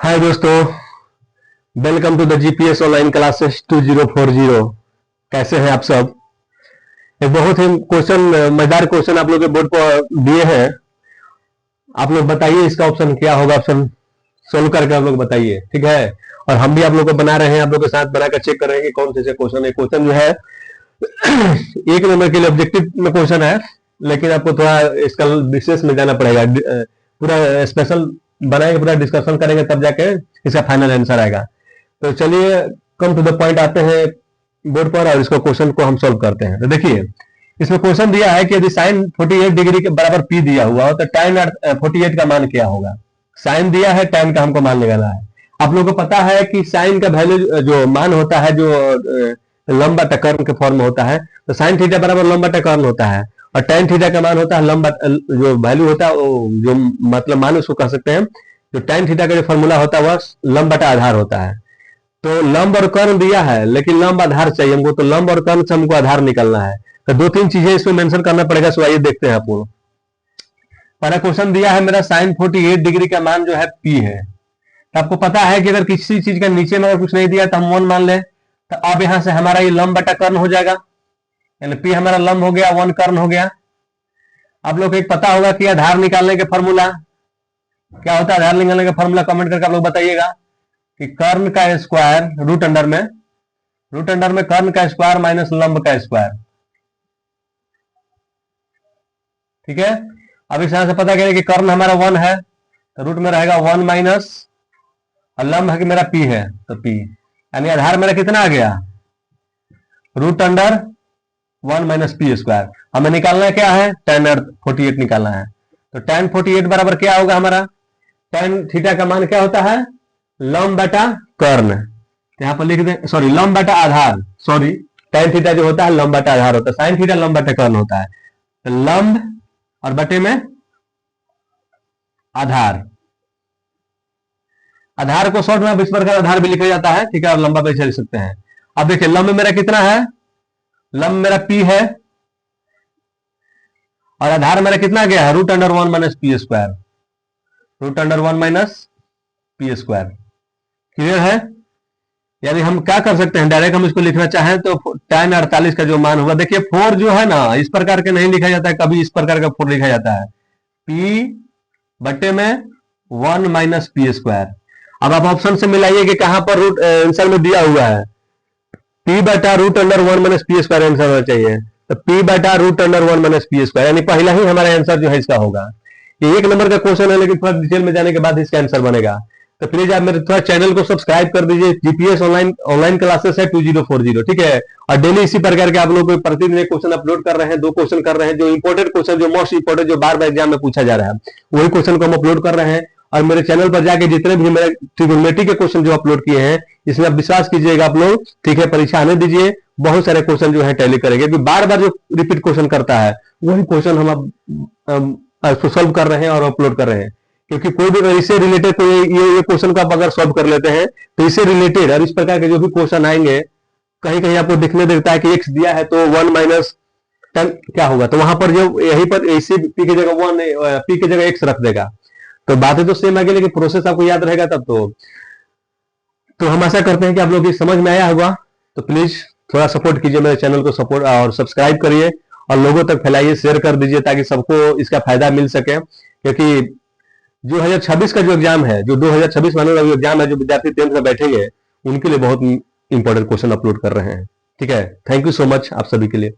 हाय दोस्तों, welcome to the GPS online classes 2040। कैसे हैं आप सब। एक बहुत ही क्वेश्चन, मजेदार क्वेश्चन आप लोग के बोर्ड पर दिए हैं। आप लोग बताइए इसका ऑप्शन क्या होगा। ऑप्शन सोल्व करके आप लोग बताइए, ठीक है। और हम भी आप लोग को बना रहे हैं, आप लोग के साथ बनाकर चेक कर रहे हैं कि कौन से क्वेश्चन है। क्वेश्चन जो है एक नंबर के लिए ऑब्जेक्टिव में क्वेश्चन है, लेकिन आपको थोड़ा इसका विशेष में जाना पड़ेगा। पूरा स्पेशल बनाएंगे, पूरा डिस्कशन करेंगे, तब जाके इसका फाइनल आंसर आएगा। तो चलिए कम टू द पॉइंट आते हैं बोर्ड पर और इसको क्वेश्चन को हम सॉल्व करते हैं। तो देखिए इसमें क्वेश्चन दिया है कि यदि साइन 48 डिग्री के बराबर पी दिया हुआ हो तो tan 48 का मान क्या होगा। साइन दिया है, tan का हमको मान निकालना है। आप लोगों को पता है कि साइन का वैल्यू जो मान होता है, जो लंबा टकर्न के फॉर्म में होता है, तो साइन थीटा बराबर लंबा टकर्न होता है। और tan थीटा का मान होता है लंबा, जो वैल्यू होता है जो मतलब मान उसको कह सकते हैं। जो tan थीटा का जो फॉर्मूला होता है वह लंब बटा आधार होता है। तो लंब और कर्ण दिया है, लेकिन लंब आधार चाहिए हमको, तो लंब और कर्ण से हमको आधार निकालना है। तो दो तीन चीजें इसमें मेंशन करना पड़ेगा। सो आइए देखते हैं आपको। पहला क्वेश्चन दिया है मेरा साइन 48 डिग्री का मान जो है पी है। तो आपको पता है कि अगर किसी चीज का नीचे में अगर कुछ नहीं दिया तो हम 1 मान ले। तो अब यहां से हमारा ये लंब बटा कर्ण हो जाएगा, यानी पी हमारा लंब हो गया, 1 कर्ण हो गया। आप लोग को एक पता होगा कि आधार निकालने के फॉर्मूला क्या होता है। आधार निकालने का फॉर्मूला कमेंट करके आप लोग बताइएगा कि कर्ण का स्क्वायर रूट अंडर में कर्ण का स्क्वायर माइनस लंब का स्क्वायर, ठीक है। अब इस यहां से पता करें कि कर्ण हमारा 1 है तो रूट में रहेगा 1 माइनस, और लंब है कि मेरा पी है तो पी, यानी आधार मेरा कितना आ गया, root under 1 minus p square. हमें निकालना क्या है, tan 48 निकालना है। तो tan 48 बराबर क्या होगा हमारा, tan थीटा का मान क्या होता है, लंब बटा कर्ण। यहां पर लिख दें, सॉरी लंब बटा आधार, सॉरी tan थीटा जो होता है लंब बटा आधार होता है, साइन थीटा लंब बटा कर्ण होता है। तो लंब और बटे में आधार, आधार को शॉर्ट में इस प्रकार आधार भी लिखा जाता है, ठीक है, और लंबा भी लिख सकते हैं। अब देखिए लंब मेरा कितना है, लंब मेरा पी है, और आधार मेरा कितना गया है, root under 1 minus p square, root under 1 minus p square. Clear है। यानी हम क्या कर सकते हैं, डायरेक्ट हम इसको लिखना चाहें तो tan 48 का जो मान होगा, देखिए 4 जो है ना इस प्रकार के नहीं लिखा जाता है, कभी इस प्रकार का 4 लिखा जाता है, p बटे में 1 माइनस पी स्क्वायर। अब आप ऑप्शन से मिलाइए कि कहां पर रूट आंसर में दिया हुआ है, p बटा root under 1 minus p square answer होना चाहिए। तो p बटा root under 1 minus p square, यानी पहला ही हमारा आंसर जो है इसका होगा। ये एक नंबर का क्वेश्चन है, लेकिन थोड़ा डिटेल में जाने के बाद इसका आंसर बनेगा। तो प्लीज आप मेरे थोड़ा चैनल को सब्सक्राइब कर दीजिए। जीपीएस ऑनलाइन क्लासेस है 2040, ठीक है। और डेली इसी प्रकार के आप लोग प्रतिदिन एक क्वेश्चन अपलोड कर रहे हैं, 2 क्वेश्चन कर रहे हैं, जो इंपॉर्टेंट क्वेश्चन, जो मोस्ट इंपॉर्टेंट, जो बार बार एग्जाम में पूछा जा रहा है, वही क्वेश्चन को हम अपलोड कर रहे हैं। और मेरे चैनल पर जाके जितने भी मेरे ट्रिग्नोमेट्री के क्वेश्चन जो अपलोड किए हैं, इसमें आप विश्वास कीजिएगा आप लोग, ठीक है, परीक्षा आने दीजिए, बहुत सारे क्वेश्चन जो है टैली करेंगे। क्योंकि बार बार जो रिपीट क्वेश्चन करता है वही क्वेश्चन हम अब सॉल्व कर रहे हैं और अपलोड कर रहे हैं। क्योंकि कोई भी इससे रिलेटेड कोई ये क्वेश्चन को आप अगर सॉल्व कर लेते हैं तो इससे रिलेटेड और इस प्रकार के जो भी क्वेश्चन आएंगे, कहीं कहीं आपको दिखने देता है कि x दिया है तो 1 माइनस 10 क्या होगा, तो वहां पर जो यहीं पर इसी p की जगह 1, p की जगह x रख देगा। तो बातें तो सेम आगे, लेकिन प्रोसेस आपको याद रहेगा तब तो हम आशा करते हैं कि आप लोग की समझ में आया होगा। तो प्लीज थोड़ा सपोर्ट कीजिए मेरे चैनल को, सपोर्ट और सब्सक्राइब करिए और लोगों तक फैलाइए, शेयर कर दीजिए ताकि सबको इसका फायदा मिल सके। क्योंकि जो 2026 का जो एग्जाम है, जो 2026 वाला जो एग्जाम है, जो विद्यार्थी 10th में बैठेंगे उनके लिए बहुत इंपॉर्टेंट क्वेश्चन अपलोड कर रहे हैं, ठीक है। थैंक यू सो मच आप सभी के लिए।